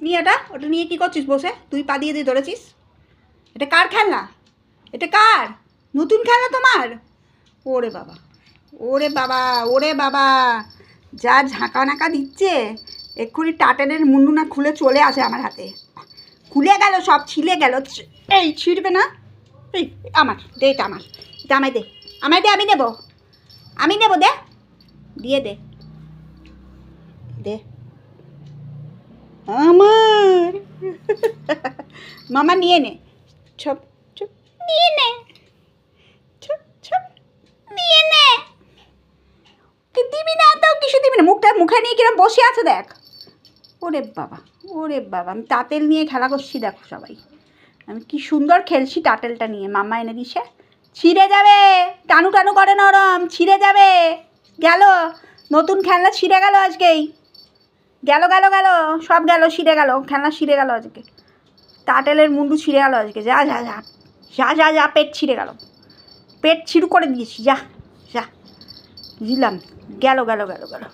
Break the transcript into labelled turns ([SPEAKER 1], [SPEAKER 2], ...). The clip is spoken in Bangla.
[SPEAKER 1] নিয়ে ওটা নিয়ে কী করছিস বসে? তুই পা দিয়ে দিয়ে ধরেছিস। এটা কার খেলনা? এটা কার নতুন খেলনা তোমার? ওরে বাবা, ওরে বাবা, ওরে বাবা, যা ঝাঁকা নাকা দিচ্ছে, এক্ষুনি টাটেনের মুন্ডু না খুলে চলে আসে আমার হাতে। খুলে গেল, সব ছিলে গেল। এই ছিঁড়বে না? এই আমার দে, এটা আমার, এটা আমায় দে, আমায় দে, আমি নেবো, আমি নেবো, দে, দিয়ে দে, দে আমার। মামা নিয়ে নে, ছপ ছপ নিয়ে নে, ছপ ছপ নিয়ে নে। কি দিবি না তো? কিছু দিবি না? মুখটা মুখে নিয়ে কিরম বসে আছে দেখ। ওরে বাবা, ওরে বাবা, আমি তাঁতেল নিয়ে খেলা করছি, দেখো সবাই আমি কি সুন্দর খেলছি টাটেলটা নিয়ে। মামা এনে দিছে, ছিঁড়ে যাবে, টানু টানু করে নরম, ছিঁড়ে যাবে। গেল নতুন খেলনা, ছিঁড়ে গেল আজকেই, গেল গেল গেল, সব গেল, ছিঁড়ে গেল, খেলনা ছিঁড়ে গেল আজকে, টাটেলের মুন্ডু ছিঁড়ে গেল আজকে। যা যা যা যা যা যা, পেট ছিঁড়ে গেল, পেট ছিঁড়ু করে দিয়েছি, যা যা, দিলাম, গেল গেল গেল গেল।